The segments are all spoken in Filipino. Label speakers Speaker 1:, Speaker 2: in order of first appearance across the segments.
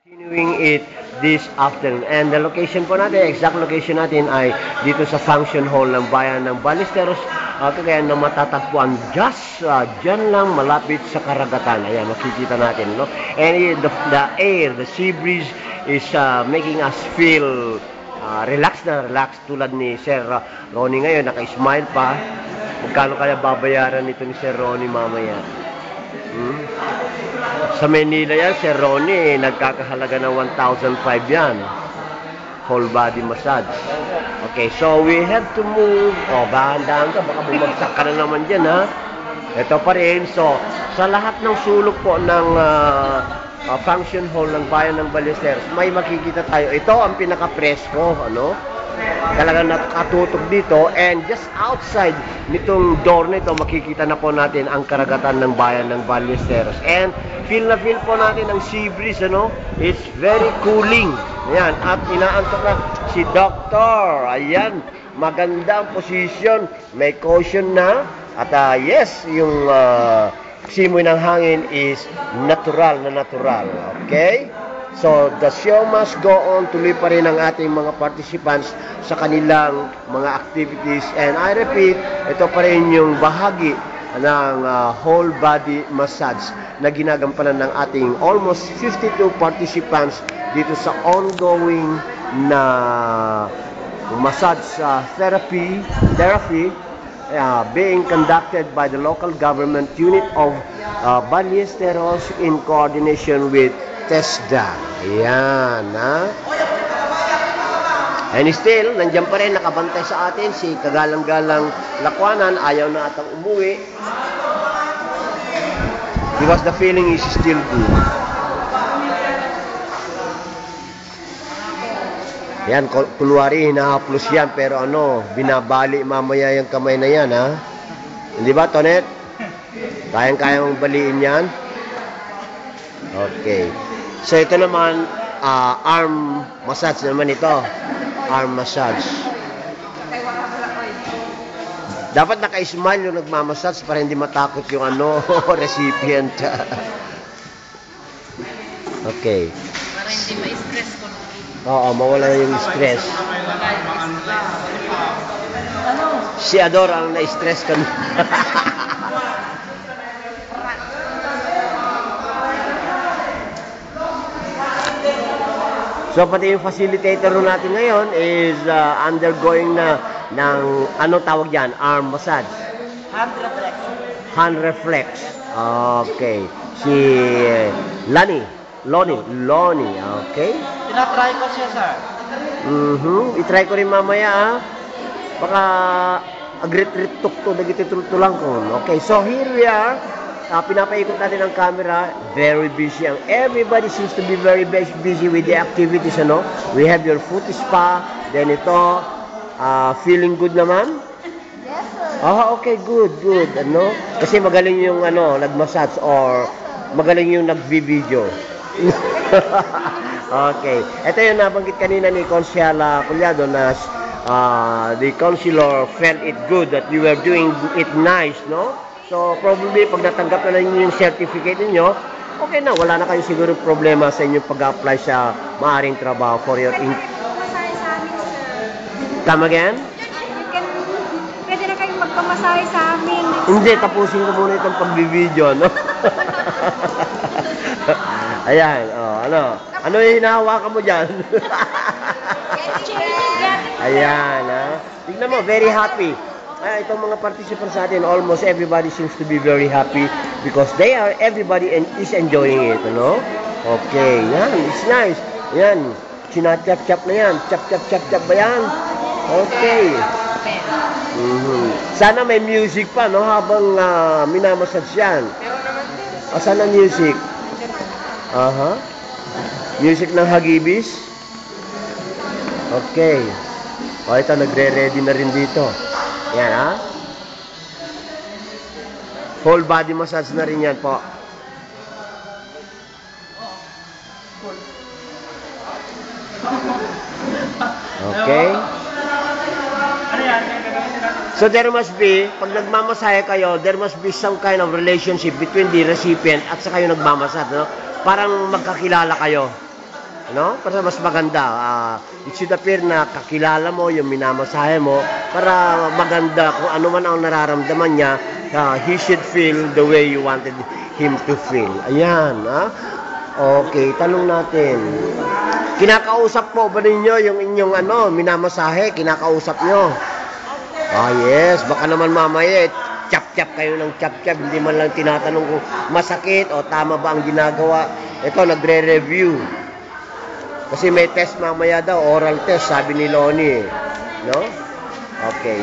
Speaker 1: Continuing it this afternoon. And the location po natin, exact location natin ay dito sa function hall ng bayan ng Ballesteros, kagaya na matatagpuan just dyan lang malapit sa karagatan. Ayan, makikita natin, no? And the air, the sea breeze is making us feel relaxed na relaxed tulad ni Sir Ronnie ngayon, naka-smile pa. Magkano kaya babayaran nito ni Sir Ronnie mamaya? Sa Manila yan, Sir Ronnie, nagkakahalaga ng 1,500 yan. Whole body massage. Okay, so we have to move. Dahan-dahan ka, baka bumagsak ka na naman dyan, ha? Ito pa rin. So, sa lahat ng sulok po ng function hall ng bayan ng Ballesteros, may makikita tayo. Ito ang pinaka-presko, ano? Talagang nakatutok dito, and just outside nitong door nito makikita na po natin ang karagatan ng bayan ng Ballesteros, and feel na feel po natin ang sea breeze, ano? It's very cooling. Ayan, at inaantok na si Doctor. Ayan, maganda ang position, may cushion na, at yes, yung simoy ng hangin is natural na natural. Okay? So, the show must go on. Tuloy pa rin ang ating mga participants sa kanilang mga activities. And I repeat, ito pa rin yung bahagi ng whole body massage na ginagampanan ng ating almost 52 participants dito sa ongoing na massage therapy being conducted by the local government unit of Ballesteros in coordination with TESDA. Ayan, ha? And still, nandiyan pa rin, nakabantay sa atin si kagalang-galang Lakwanan. Ayaw na atang umuwi because the feeling is still good. Yan, kulwari, hinahaplos yan, pero binabali mamaya yung kamay na yan, ha? Hindi ba, Tonet? Kayang-kaya mong baliin yan? Okay. So, ito naman, arm massage naman ito. Arm massage. Dapat naka-smile yung nagmamassage para hindi matakot yung recipient. Okay.
Speaker 2: Para hindi ma-stress ko.
Speaker 1: Oo, mawala yung stress. Si Ador ang na-stress ka. So, pati yung facilitator natin ngayon is undergoing na ng, tawag yan? Arm massage?
Speaker 2: Hand reflex.
Speaker 1: Hand reflex. Okay. Si Lonnie. Okay.
Speaker 2: Tinatry ko siya, sir.
Speaker 1: I-try ko rin mamaya, baka agrit-rit tukto, nagititultulang ko. Okay, so here we are. Pinapaikot natin ang camera. Very busy. Everybody seems to be very busy with the activities, ano? We have your foot spa. Then ito, feeling good naman?
Speaker 3: Yes, sir.
Speaker 1: Okay, good. Ano? Kasi magaling yung nag-massage or magaling yung nag-video. Okay. Ito yung nabanggit kanina ni Consiala Collado na the counselor felt it good that you were doing it nice, no? So, probably, pag natanggap na ninyo yung certificate ninyo, okay na, wala na kayo siguro problema sa inyong pag-apply sa maaring trabaho for your
Speaker 3: Pwede na magpamasahe sa amin, sir.
Speaker 1: Come again?
Speaker 3: Pwede na kayong magpamasahe sa amin.
Speaker 1: Hindi, tapusin ko muna itong pag-video, no? Ayan, ano yung hinahawakan mo dyan? Ayan, ha? Tignan mo, very happy. Itong mga participants natin, almost everybody seems to be very happy because everybody is enjoying it, no? Okay, yan, it's nice. Yan, sinachap-chap na yan. Chap-chap-chap-chap ba yan? Okay. Sana may music pa, no? Habang minamassage yan. Sana music? Music ng Hagibis? Okay. Ito, nagre-ready na rin dito. Yan, ha? Whole body massage na rin yan po. Okay. So there must be, pag nagmamasahe kayo, there must be some kind of relationship between the recipient at saka yung nagmamassage, no? Parang magkakilala kayo. No? Para mas maganda. It should appear na kakilala mo yung minamasahe mo para maganda kung ano man ang nararamdaman niya, he should feel the way you wanted him to feel. Ayan. Okay, tanong natin. Kinakausap po ba ninyo yung inyong minamasahe? Kinakausap nyo? Yes. Baka naman mamaya, chap-chap kayo ng chap-chap. Hindi man lang tinatanong kung masakit o tama ba ang ginagawa. Ito, nagre-review. Kasi may test mamaya daw, oral test, sabi ni Lonnie. No? Okay.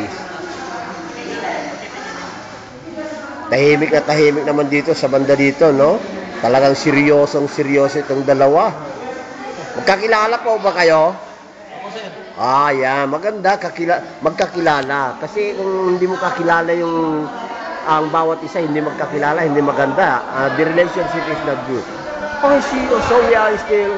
Speaker 1: Tahimik naman dito sa banda dito, no? Talagang seryoso itong dalawa. Magkakilala po ba kayo? Yan. Maganda magkakilala. Kasi kung hindi mo kakilala ang bawat isa, hindi magkakilala, hindi maganda. The relationship is not good. So we are still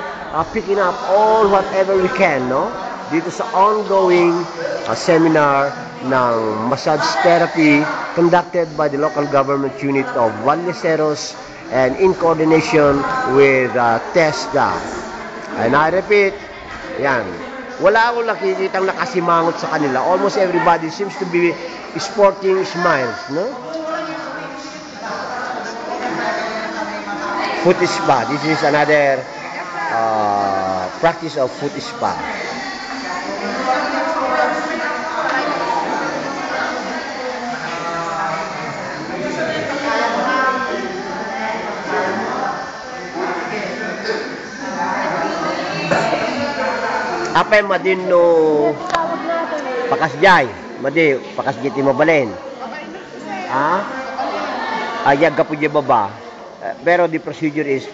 Speaker 1: picking up all whatever we can, no? Dito sa ongoing seminar ng massage therapy conducted by the local government unit of Valleseros and in coordination with TESDA. And I repeat, yan. Wala akong nakikitang nakasimangot sa kanila. Almost everybody seems to be sporting smiles, no? Foot spa. This is another practice of foot spa. Apa yung madin no pakasjay? Madi, pakasjay ti mabalin. Ayag ka po baba. Pero the procedure is